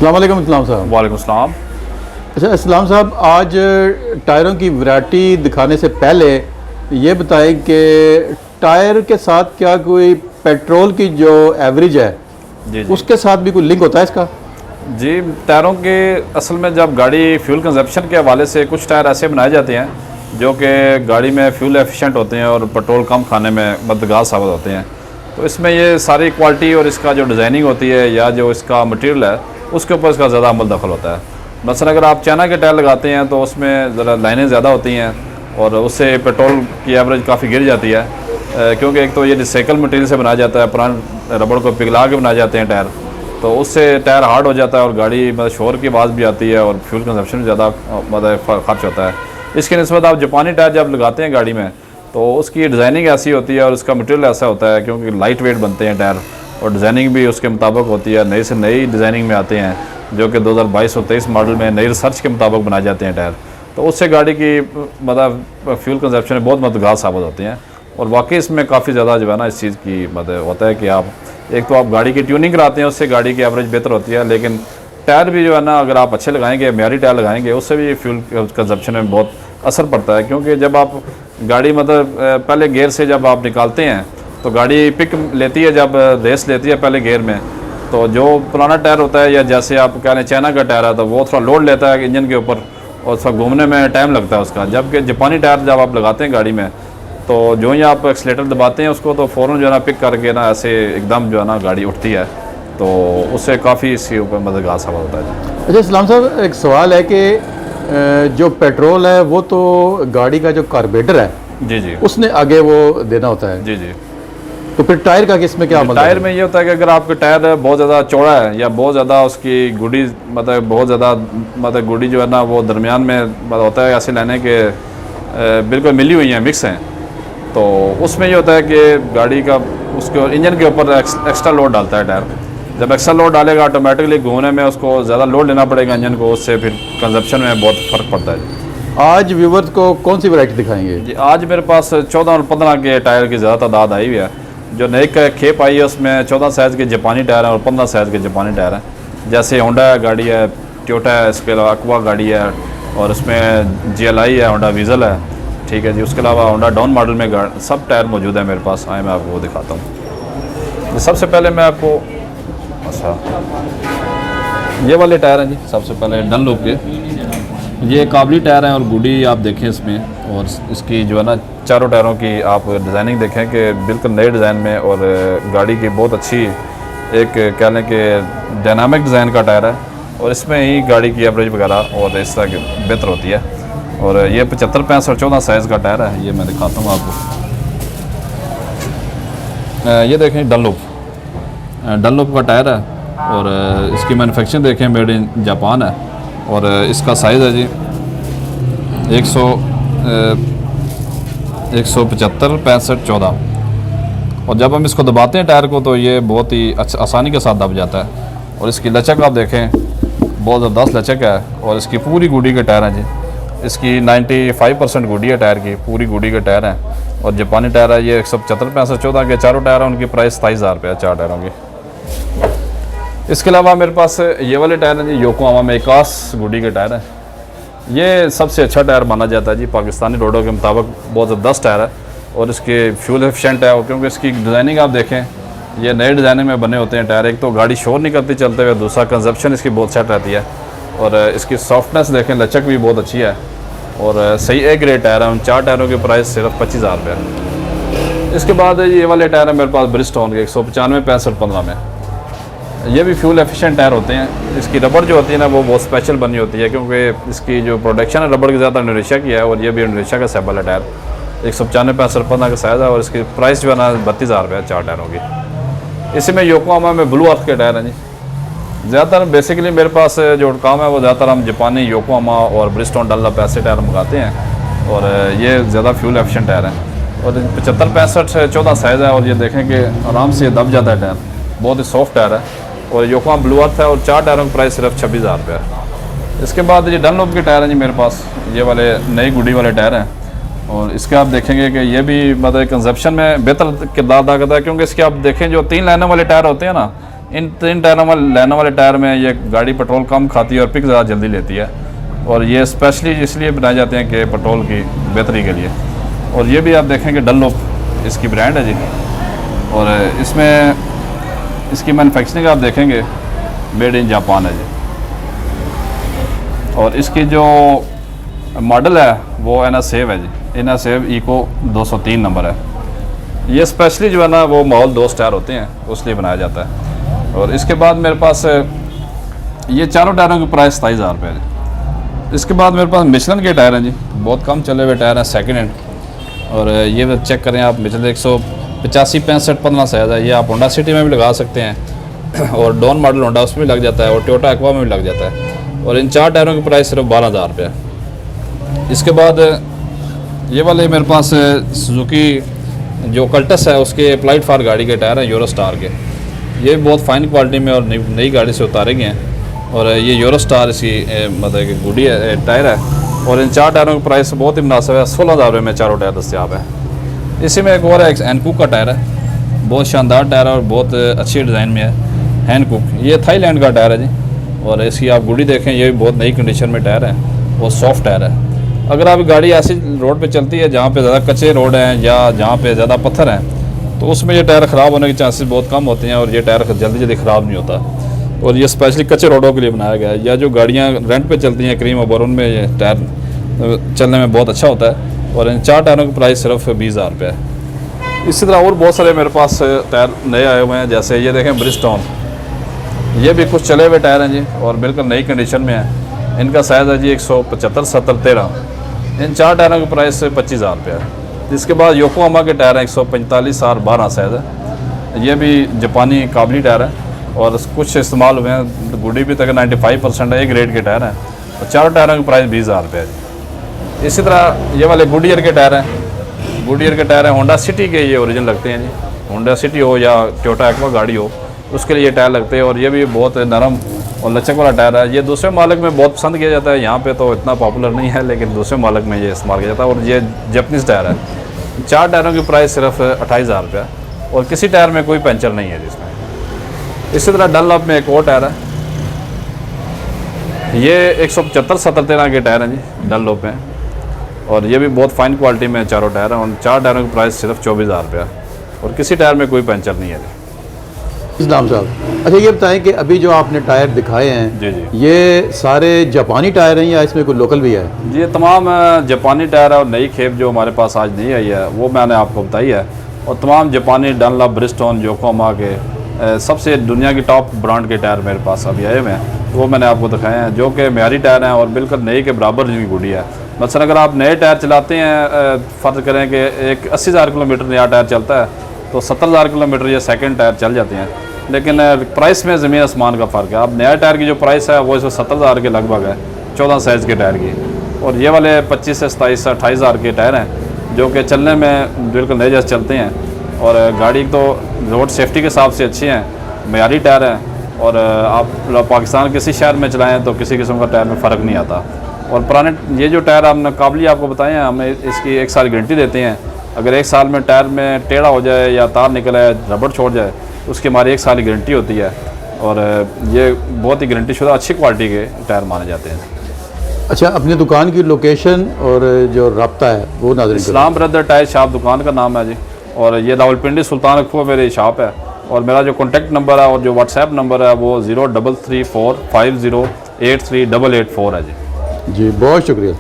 अस्सलाम वालेकुम इस्लाम साहब। वालेकुम सलाम। अच्छा इस्लाम साहब, आज टायरों की वैरायटी दिखाने से पहले ये बताएं कि टायर के साथ क्या कोई पेट्रोल की जो एवरेज है जी जी उसके साथ भी कोई लिंक होता है इसका? जी, टायरों के असल में जब गाड़ी फ्यूल कंजप्शन के हवाले से कुछ टायर ऐसे बनाए जाते हैं जो कि गाड़ी में फ्यूल एफिशिएंट होते हैं और पेट्रोल कम खाने में मददगार साबित होते हैं। तो इसमें ये सारी क्वालिटी और इसका जो डिज़ाइनिंग होती है या जो इसका मटेरियल है उसके ऊपर इसका ज़्यादा अमल दखल होता है। मसलन अगर आप चाइना के टायर लगाते हैं तो उसमें ज़रा लाइनें ज़्यादा होती हैं और उससे पेट्रोल की एवरेज काफ़ी गिर जाती है, क्योंकि एक तो ये रिसाइकल मटेरियल से बनाया जाता है, पुराने रबड़ को पिघला के बनाए जाते हैं टायर, तो उससे टायर हार्ड हो जाता है और गाड़ी मतलब शोर की आवाज़ भी आती है और फ्यूल कंजप्शन भी ज़्यादा मतलब खर्च होता है। इसके निस्बत आप जापानी टायर जब लगाते हैं गाड़ी में तो उसकी डिज़ाइनिंग ऐसी होती है और उसका मटेरियल ऐसा होता है, क्योंकि लाइट वेट बनते हैं टायर और डिज़ाइनिंग भी उसके मुताबिक होती है। नई से नई डिज़ाइनिंग में आते हैं जो कि 2022 और 23 मॉडल में नई रिसर्च के मुताबिक बनाए जाते हैं टायर, तो उससे गाड़ी की मतलब फ्यूल कंजप्शन में बहुत मददगार साबित होती हैं। और वाकई इसमें काफ़ी ज़्यादा जो है ना इस चीज़ की मतलब होता है कि आप एक तो आप गाड़ी की ट्यूनिंग कराते हैं, उससे गाड़ी की एवरेज बेहतर होती है, लेकिन टायर भी जो है ना अगर आप अच्छे लगाएंगे, मेयारी टायर लगाएंगे, उससे भी फ्यूल कंजप्शन में बहुत असर पड़ता है। क्योंकि जब आप गाड़ी मतलब पहले गियर से जब आप निकालते हैं तो गाड़ी पिक लेती है, जब रेस लेती है पहले गियर में, तो जो पुराना टायर होता है या जैसे आप कह रहे हैं चाइना का टायर है तो वो थोड़ा लोड लेता है इंजन के ऊपर और थोड़ा घूमने में टाइम लगता है उसका। जबकि जापानी टायर जब आप लगाते हैं गाड़ी में तो जो ही आप एक्सीलेटर दबाते हैं उसको तो फ़ौरन जो है ना पिक करके ना ऐसे एकदम जो है ना गाड़ी उठती है, तो उससे काफ़ी इसके ऊपर मददगार साबित होता है। अच्छा इस्लाम साहब, एक सवाल है कि जो पेट्रोल है वो तो गाड़ी का जो कार्बोरेटर है जी जी उसने आगे वो देना होता है, जी जी। तो फिर टायर का किस में क्या अमल टायर है? में ये होता है कि अगर आपका टायर बहुत ज़्यादा चौड़ा है या बहुत ज़्यादा उसकी गुडी मतलब बहुत ज़्यादा मतलब गुडी जो है ना वो दरमियान में मतलब होता है, ऐसे लाइनें के बिल्कुल मिली हुई हैं, मिक्स हैं, तो उसमें ये होता है कि गाड़ी का उसके इंजन के ऊपर एक्स्ट्रा लोड डालता है टायर। जब एक्स्ट्रा लोड डालेगा ऑटोमेटिकली घूमने में उसको ज़्यादा लोड लेना पड़ेगा इंजन को, उससे फिर कंजप्शन में बहुत फ़र्क पड़ता है। आज व्यूवर्स को कौन सी वैरायटी दिखाएंगे? जी, आज मेरे पास 14 और 15 के टायर की ज़्यादा तादाद आई हुई है। जो नई खेप आई है उसमें 14 साइज़ के जापानी टायर हैं और 15 साइज़ के जापानी टायर हैं। जैसे होंडा गाड़ी है, टोयोटा है, इसके अलावा एक्वा गाड़ी है और उसमें GLI है, होंडा वीज़ल है, ठीक है जी। उसके अलावा होंडा डाउन मॉडल में सब टायर मौजूद है मेरे पास। आए मैं आपको वो दिखाता हूँ। सबसे पहले मैं आपको अच्छा ये वाले टायर हैं जी, सबसे पहले डनलोप के ये काबली टायर हैं और गुडी आप देखें इसमें, और इसकी जो है ना चारों टायरों की आप डिज़ाइनिंग देखें कि बिल्कुल नए डिज़ाइन में और गाड़ी की बहुत अच्छी एक कह लें कि डायनामिक डिज़ाइन का टायर है और इसमें ही गाड़ी की एवरेज वगैरह और इस तरह की बेहतर होती है। और ये 75, 65 और 14 साइज़ का टायर है, ये मैं दिखाता हूँ आपको। ये देखें डनलोप का टायर है और इसकी मैन्युफैक्चरिंग देखें मेड इन जापान है और इसका साइज़ है जी 175, 65, 14। और जब हम इसको दबाते हैं टायर को तो ये बहुत ही आसानी के साथ दब जाता है। और इसकी लचक आप देखें बहुत ज़बरदस्त लचक है और इसकी पूरी गुडी के टायर हैं जी। इसकी 95% गुडी है टायर की, पूरी गुडी के टायर हैं और जापानी टायर है ये 175, 65, 14 के चारों टायर हैं। उनकी प्राइस 27,000 रुपये है चार टायरों की। इसके अलावा मेरे पास ये वाले टायर हैं जी, योकोहामा में 21 गुडी के टायर हैं। ये सबसे अच्छा टायर माना जाता है जी, पाकिस्तानी रोडों के मुताबिक बहुत ज़बरदस्त टायर है और इसके फ्यूल एफिशिएंट है। क्योंकि इसकी डिज़ाइनिंग आप देखें, ये नए डिज़ाइनिंग में बने होते हैं टायर। एक तो गाड़ी शोर नहीं करती चलते हुए, दूसरा कंजप्शन इसकी बहुत सेट रहती है और इसकी सॉफ्टनेस देखें, लचक भी बहुत अच्छी है और सही ए ग्रेड टायर है। उन चार टायरों की प्राइस सिर्फ 25,000 रुपये है। इसके बाद ये वाले टायर है मेरे पास ब्रिजस्टोन के 195, 65, 15 में। ये भी फ्यूल एफिशिएंट टायर होते हैं। इसकी रबड़ जो होती है ना वो बहुत स्पेशल बनी होती है, क्योंकि इसकी जो प्रोडक्शन है रबड़ की ज़्यादा इंडोनेशिया की है और ये भी इंडोनेशिया का सैबल है टायर। 195, 65, 15 का साइज़ है और इसकी प्राइस जो है ना 32,000 रुपये है चार टायरों की। इसी में योकोहामा में ब्लू अर्थ के टायर हैं जी। ज़्यादातर बेसिकली मेरे पास जो काम है वो ज़्यादातर हम जापानी योकोहामा और ब्रिजस्टोन डनलोप ऐसे टायर मंगाते हैं और ये ज़्यादा फ्यूल एफिशिएंट टायर हैं। और 75, 65, 14 साइज़ है और ये देखें कि आराम से दब जाता है टायर, बहुत ही सॉफ्ट टायर है और योकोहामा ब्लू अर्थ है और चार टायरों की प्राइस सिर्फ 26,000 रुपये है। इसके बाद ये डनलोप के टायर हैं जी मेरे पास, ये वाले नई गुडी वाले टायर हैं और इसके आप देखेंगे कि ये भी मतलब कंजप्शन में बेहतर किरदार अदा करता है। क्योंकि इसके आप देखें जो 3 लाइनों वाले टायर होते हैं ना, इन 3 टायरों वाले लेने वाले टायर में ये गाड़ी पेट्रोल कम खाती है और पिक ज़्यादा जल्दी लेती है, और ये स्पेशली इसलिए बनाए जाते हैं कि पेट्रोल की बेहतरी के लिए। और ये भी आप देखेंगे डनलोप इसकी ब्रांड है जी, और इसमें इसकी मैन्युफैक्चरिंग आप देखेंगे मेड इन जापान है जी। और इसकी जो मॉडल है वो एनासेव है जी, एनासेव इको 203 नंबर है। ये स्पेशली जो है ना वो माहौल 2 स्टार होते हैं उसलिए बनाया जाता है। और इसके बाद मेरे पास ये चारों टायरों की प्राइस 27,000 रुपये है जी। इसके बाद मेरे पास मिशलन के टायर हैं जी, बहुत कम चले हुए टायर हैं, सेकेंड हैंड। और ये चेक करें आप, मिशलन 185 65 15 साइज है। ये आप होंडा सिटी में भी लगा सकते हैं, और डॉन मॉडल होंडा उसमें भी लग जाता है, और टोयोटा एक्वा में भी लग जाता है। और इन 4 टायरों की प्राइस सिर्फ 12,000 रुपये है। इसके बाद ये वाले मेरे पास सुजुकी जो कल्टस है उसके अप्लाइड फॉर गाड़ी के टायर हैं यूरो स्टार के। ये बहुत फाइन क्वालिटी में और नई गाड़ी से उतारे गए हैं। और ये यूरो स्टार इसकी मतलब कि गुडी है टायर है। और इन 4 टायरों की प्राइस बहुत ही मुनासिब है, 16,000 रुपये में चारों टायर दस्तियाब है। इसी में एक और है, हैंडकुक का टायर है, बहुत शानदार टायर है और बहुत अच्छी डिज़ाइन में है। हैंडकुक ये थाईलैंड का टायर है जी, और इसकी आप गुडी देखें, ये भी बहुत नई कंडीशन में टायर है, बहुत सॉफ्ट टायर है। अगर आप गाड़ी ऐसी रोड पे चलती है जहाँ पे ज़्यादा कच्चे रोड हैं या जहाँ पे ज़्यादा पत्थर हैं, तो उसमें ये टायर ख़राब होने के चांसेस बहुत कम होते हैं, और ये टायर जल्दी जल्दी ख़राब नहीं होता। और ये स्पेशली कच्चे रोडों के लिए बनाया गया है, या जो गाड़ियाँ रेंट पे चलती हैं क्रीम और उनमें ये टायर चलने में बहुत अच्छा होता है। और इन 4 टायरों की प्राइस सिर्फ 20,000 रुपये है। इसी तरह और बहुत सारे मेरे पास टायर नए आए हुए हैं, जैसे ये देखें ब्रिजस्टोन, ये भी कुछ चले हुए टायर हैं जी, और बिल्कुल नई कंडीशन में है। इनका साइज़ है जी 175 70 13। इन 4 टायरों की प्राइस 25,000 रुपये है। इसके बाद योकोहामा के टायर हैं 145 और 12 साइज़ है। ये भी जापानी काबली टायर है, और कुछ इस्तेमाल हुए हैं, गुडी भी तक 95% है, एक ग्रेड के टायर हैं। और 4 टायरों की प्राइस 20,000 रुपये है। इसी तरह ये वाले गुडियर के टायर हैं, गुडियर के टायर हैं होंडा सिटी के, ये ओरिजिनल लगते हैं जी। होंडा सिटी हो या टोयोटा एक्वा गाड़ी हो, उसके लिए ये टायर लगते हैं। और ये भी बहुत नरम और लचक वाला टायर है। ये दूसरे मालिक में बहुत पसंद किया जाता है, यहाँ पे तो इतना पॉपुलर नहीं है, लेकिन दूसरे मालिक में ये इस्तेमाल किया जाता है। और ये जापानीज़ टायर है। 4 टायरों की प्राइस सिर्फ 28,000 रुपये है, और किसी टायर में कोई पंचर नहीं है जिसमें। इसी तरह डनलॉप में एक और टायर है, ये 175 70 13 के टायर हैं जी डनलॉप में, और ये भी बहुत फाइन क्वालिटी में चारों टायर हैं। और 4 टायरों की प्राइस सिर्फ 24,000 रुपये है, और किसी टायर में कोई पंचर नहीं है जी। इस्लाम साहब, अच्छा ये बताएं कि अभी जो आपने टायर दिखाए हैं जी जी, ये सारे जापानी टायर हैं या इसमें कोई लोकल भी है? ये तमाम जापानी टायर है, और नई खेप जो हमारे पास आज नहीं आई है वो मैंने आपको बताई है। और तमाम जापानी डनलॉप, ब्रिजस्टोन, योकोहामा के सबसे दुनिया की टॉप ब्रांड के टायर मेरे पास अभी आए हुए हैं, वो मैंने आपको दिखाए हैं, जो कि मेयारी टायर हैं और बिल्कुल नए के बराबर जिनकी गुडी है। मसलन अगर आप नए टायर चलाते हैं, फ़र्ज़ करें कि एक 80,000 किलोमीटर नया टायर चलता है, तो 70,000 किलोमीटर ये सेकंड टायर चल जाते हैं। लेकिन प्राइस में ज़मीन आसमान का फ़र्क है। अब नया टायर की जो प्राइस है वो इसमें 70,000 के लगभग है, 14 साइज़ के टायर की। और ये वाले 25 से 27 से 28,000 के टायर हैं, जो कि चलने में बिल्कुल नए जैसे चलते हैं, और गाड़ी तो रोड सेफ्टी के हिसाब से अच्छी हैं, मेयारी टायर हैं। और आप पाकिस्तान किसी शहर में चलाएँ तो किसी किस्म का टायर में फ़र्क नहीं आता। और पुराने ये जो टायर हमने काबली आपको बताए हैं, हमें इसकी 1 साल गारंटी देते हैं। अगर 1 साल में टायर में टेढ़ा हो जाए या तार निकल आए, रबड़ छोड़ जाए, उसकी हमारी 1 साल की गारंटी होती है। और ये बहुत ही गारंटी शुदा अच्छी क्वालिटी के टायर माने जाते हैं। अच्छा, अपनी दुकान की लोकेशन और जो रब्ता है वो नाज़रीन को। इस्लाम ब्रदर टायर शॉप दुकान का नाम है जी, और ये रावलपिंडी सुल्तान अखवा मेरी शॉप है। और मेरा जो कॉन्टैक्ट नंबर है और जो व्हाट्सएप नंबर है वो 033450838884 है जी। जी बहुत शुक्रिया।